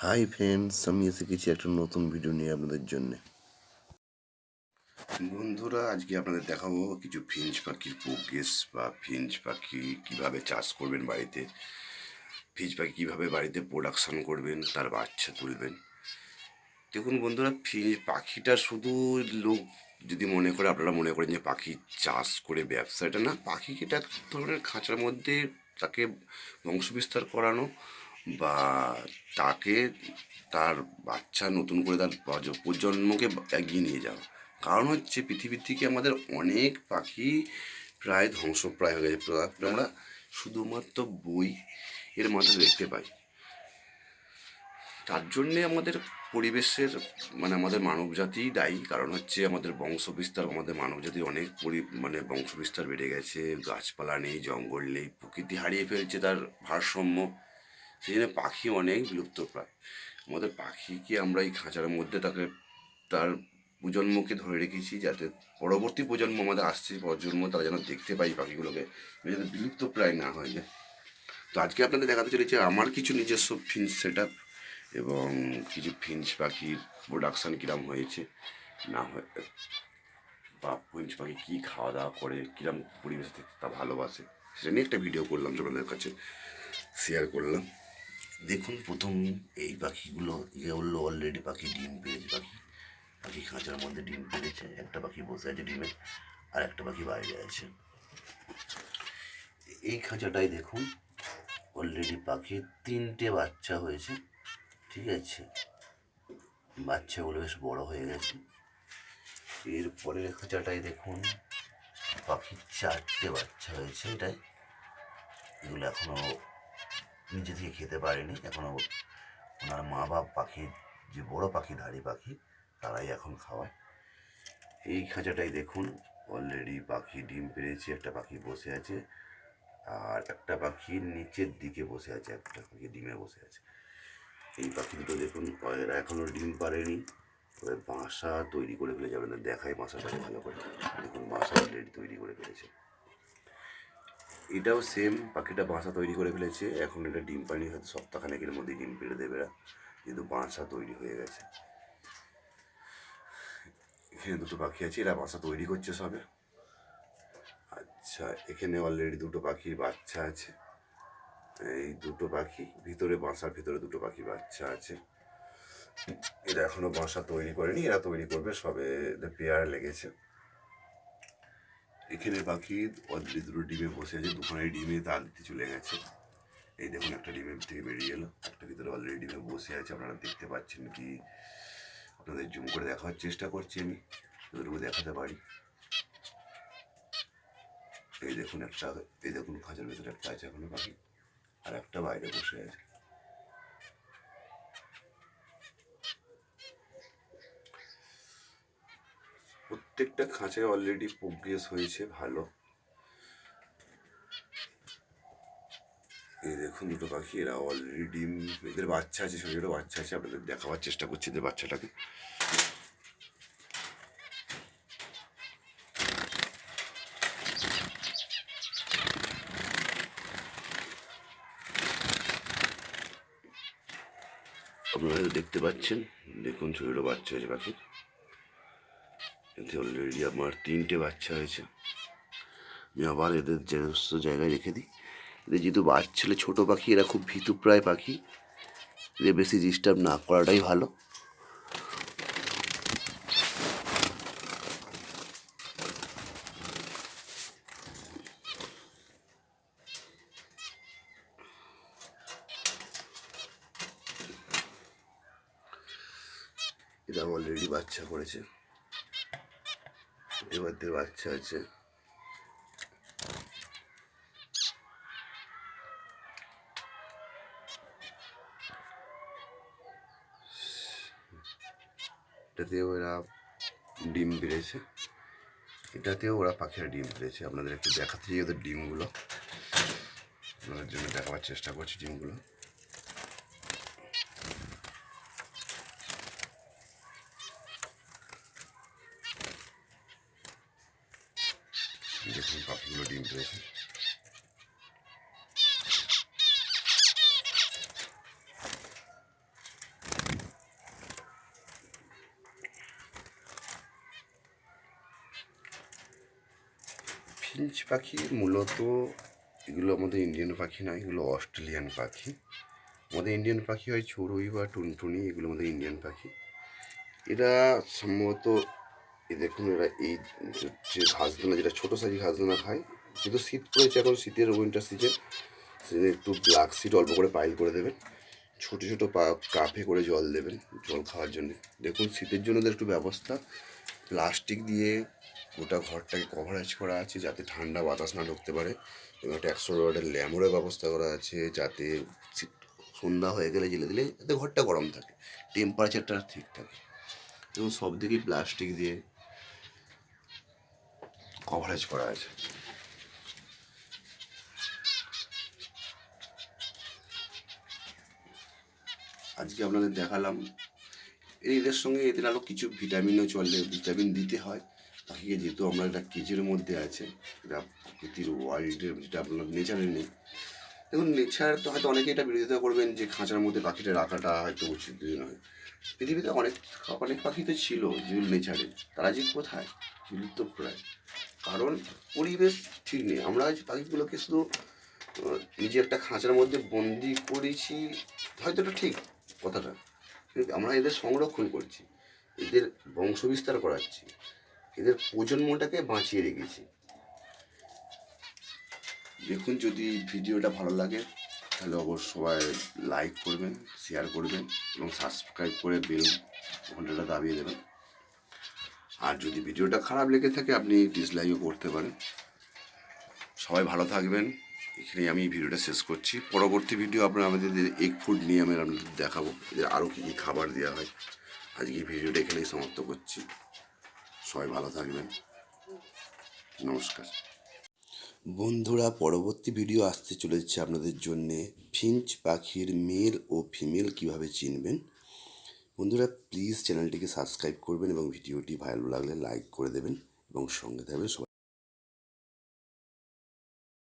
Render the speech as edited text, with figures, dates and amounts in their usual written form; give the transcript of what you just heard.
Hi friends, আমি এসে গেছি একটা নতুন ভিডিও নিয়ে আপনাদের জন্য। বন্ধুরা, আজকে আপনাদের দেখাবো কিছু ফিঞ্চ পাখির প্রোগ্রেস বা ফিঞ্চ পাখি কীভাবে চাষ করবেন বাড়িতে, ফিঞ্চ পাখি কীভাবে বাড়িতে প্রোডাকশান করবেন, তার বাচ্চা তুলবেন। দেখুন বন্ধুরা, ফিঞ্চ পাখিটা শুধু লোক যদি মনে করে, আপনারা মনে করেন যে পাখি চাষ করে ব্যবসা, এটা না। পাখিকে এক ধরনের খাঁচার মধ্যে তাকে বংশবিস্তার করানো বা তাকে তার বাচ্চা নতুন করে তার প্রজন্মকে এগিয়ে নিয়ে যাওয়া। কারণ হচ্ছে পৃথিবীর থেকে আমাদের অনেক পাখি প্রায় ধ্বংসপ্রায় হয়ে গেছে। আমরা শুধুমাত্র বই এর মাধ্যমে দেখতে পাই। তার জন্যে আমাদের পরিবেশের আমাদের মানবজাতিই দায়ী। কারণ হচ্ছে আমাদের বংশবিস্তার, আমাদের মানবজাতির অনেক বংশবিস্তার বেড়ে গেছে, গাছপালা নেই, জঙ্গল নেই, প্রকৃতি হারিয়ে ফেলছে তার ভারসাম্য। সেই জন্য পাখি অনেক বিলুপ্তপ্রায়। আমাদের পাখিকে আমরা এই খাঁচার মধ্যে তার প্রজন্মকে ধরে রেখেছি, যাতে পরবর্তী প্রজন্ম, আমাদের আসছে প্রজন্ম, তারা যেন দেখতে পাই পাখিগুলোকে, যাতে বিলুপ্তপ্রায় না হয়ে যায়। তো আজকে আপনাদের দেখাতে চলেছে আমার কিছু নিজস্ব ফিঞ্চ সেট আপ এবং কিছু ফিঞ্চ পাখির প্রোডাকশান কীরকম হয়েছে না হয়, বা ফিঞ্চ পাখি কী খাওয়া দাওয়া করে, কীরকম পরিবেশ থেকে তা ভালোবাসে, সেটা নিয়ে একটা ভিডিও করলাম, আপনাদের কাছে শেয়ার করলাম। দেখুন, প্রথম এই পাখিগুলো হলো অলরেডি পাখি ডিম পেড়েছে। পাখি খাঁচার মধ্যে ডিম পেড়েছে। একটা পাখি বসে আছে ডিমে, আর একটা পাখি বাইরে আছে। এই খাঁচাটাই দেখুন, অলরেডি পাখির 3টে বাচ্চা হয়েছে। ঠিক আছে, বাচ্চাগুলো বেশ বড় হয়ে গেছে। এরপরের খাঁচাটাই দেখুন, পাখির 4টে বাচ্চা হয়েছে। এগুলো এখনো নিজে থেকে খেতে পারেনি, এখনো ওনার মা বাপ পাখির, যে বড় পাখিধারী পাখি, তারাই এখন খাওয়ায়। এই খাঁচাটাই দেখুন, অলরেডি পাখি ডিম পেড়েছে, একটা পাখি বসে আছে, আর একটা পাখি নিচের দিকে বসে আছে, একটা পাখি ডিমে বসে আছে। এই পাখি দুটো দেখুন, এরা এখনও ডিম পারেনি, তবে বাসা তৈরি করে ফেলেছে। আপনাদের দেখায় বাসাটাকে ভালো করে। দেখুন, বাসা অলরেডি তৈরি করে ফেলেছে। এটাও সেম, পাখিটা বাসা তৈরি করে ফেলেছে। এখন এটা ডিম পায়নি, হয়তো সপ্তাহখানেকের মধ্যে ডিম পেড়ে দেবে এরা, কিন্তু বাসা তৈরি হয়ে গেছে। এখানে দুটো পাখি আছে, এরা বাসা তৈরি করছে সবে। আচ্ছা, এখানে অলরেডি দুটো পাখির বাচ্চা আছে। এই দুটো পাখি ভিতরে, বাসার ভিতরে দুটো পাখি বাচ্চা আছে। এরা এখনো বাসা তৈরি করেনি, এরা তৈরি করবে, সবে পেয়ার লেগেছে। এখানে পাখি অলরেডি দুটো ডিমে বসে আছে, দুখানে ডিমে তাল দিতে চলে গেছে। এই দেখুন, একটা ডিমের থেকে বেরিয়ে এলো, একটা ভিতরে অলরেডি ডিমে বসে আছে। আপনারা দেখতে পাচ্ছেন কি? আপনাদের জুম করে দেখার চেষ্টা করছি আমি, যতটুকু দেখাতে পারি। এই দেখুন এই দেখুন, খাঁচার ভেতরে একটা আছে এখনো পাখি, আর একটা বাইরে বসে আছে। প্রত্যেকটা খাঁচায় অলরেডি প্রোগ্রেস হয়েছে ভালো। এই দেখুন, দুটো পাখি, এরা অলরেডি ডিম, এদের বাচ্চা আছে, ছোটো ছোটো বাচ্চা আছে। আপনাদের দেখাবার চেষ্টা করছি এদের বাচ্চাটাকে। আপনারা হয়তো দেখতে পাচ্ছেন, দেখুন ছোটো ছোটো বাচ্চা হয়েছে পাখির। এতে অলরেডি আমার 3টে বাচ্চা হয়েছে। আমি আবার এদের নিজস্ব জায়গায় রেখে দিই। এদের যেহেতু বাচ্চা ছোটো পাখি, এরা খুব ভীতুপ্রায় পাখি, এদের বেশি ডিস্টার্ব না করাটাই ভালো। এরা অলরেডি বাচ্চা করেছে, এবার বাচ্চা আছে। এটাতেও এরা ডিম পেড়েছে, এটাতেও ওরা পাখিরা ডিম পেড়েছে। আপনাদের একটু দেখাতে চাই ওদের ডিমগুলো, আপনাদের জন্য দেখাবার চেষ্টা করছি ডিমগুলো। দেখুন, পাখিগুলো ডিম পেড়েছে। ফিঞ্চ পাখি মূলত এগুলো আমাদের ইন্ডিয়ান পাখি নয়, এগুলো অস্ট্রেলিয়ান পাখি। আমাদের ইন্ডিয়ান পাখি হয় চড়ুই বা টুনটুনি, এগুলো আমাদের ইন্ডিয়ান পাখি। এরা সম্ভবত দেখুন এরা এই যে ঘাসদানা, যেটা ছোটো সাইজের ঘাসদানা খায়, যেহেতু শীত পড়েছে এখন, শীতের উইন্টার সিজন, সেদিন একটু ব্ল্যাক সিড অল্প করে পাইল করে দেবেন, ছোটো ছোটো কাপে করে জল দেবেন জল খাওয়ার জন্য। দেখুন শীতের জন্য একটু ব্যবস্থা প্লাস্টিক দিয়ে গোটা ঘরটাকে কভারেজ করা আছে যাতে ঠান্ডা বাতাস না ঢুকতে পারে, এবং একটা 100 ওয়াটের ল্যাম্পের ব্যবস্থা করা আছে যাতে সন্ধ্যা হয়ে গেলে জেলে দিলে যাতে ঘরটা গরম থাকে, টেম্পারেচারটা ঠিক থাকে। এবং সব দিকেই প্লাস্টিক দিয়ে কভারেজ করা আছে। আজকে আপনাদের দেখালাম এদের সঙ্গে এদের আরও কিছু ভিটামিনও চলে, ভিটামিন দিতে হয় পাখিকে, যেহেতু আমরা একটা কেজের মধ্যে আছে, এটা প্রকৃতির ওয়ার্ল্ডের, যেটা আপনার নেচারে নেই। দেখুন নেচার তো হয়তো অনেকে এটা বিরোধিতা করবেন যে খাঁচার মধ্যে পাখিটা রাখাটা হয়তো উচিত নয়। পৃথিবীতে অনেক অনেক পাখি তো ছিল যেগুলো নেচারে, তারা যে কোথায় বিলুপ্ত প্রায়, কারণ পরিবেশ ঠিক নেই। আমরা আজ পাখিগুলোকে শুধু নিজে একটা খাঁচার মধ্যে বন্দি করেছি, হয়তো এটা ঠিক কথাটা, কিন্তু আমরা এদের সংরক্ষণ করছি, এদের বংশবিস্তার করাচ্ছি, এদের প্রজন্মটাকে বাঁচিয়ে রেখেছি। দেখুন যদি ভিডিওটা ভালো লাগে তাহলে অবশ্যই সবাই লাইক করবেন, শেয়ার করবেন এবং সাবস্ক্রাইব করে বেল ঘন্টাটা দাবিয়ে দেবেন। আর যদি ভিডিওটা খারাপ লেগে থাকে আপনি ডিসলাইকও করতে পারেন। সবাই ভালো থাকবেন, এখানেই আমি ভিডিওটা শেষ করছি। পরবর্তী ভিডিও আমাদের এগ ফুড নিয়ে আমি আপনাদের দেখাবো, এদের আরও কী কী খাবার দেওয়া হয়। আজকে ভিডিওটা এখানেই সমাপ্ত করছি। সবাই ভালো থাকবেন, নমস্কার। বন্ধুরা, পরবর্তী ভিডিও আসতে চলেছে আপনাদের জন্যে ফিঞ্চ পাখির মেল ও ফিমেল কিভাবে চিনবেন। বন্ধুরা প্লিজ চ্যানেলটিকে সাবস্ক্রাইব করবেন এবং ভিডিওটি ভালো লাগলে লাইক করে দেবেন এবং সঙ্গে থাকবেন সবাই।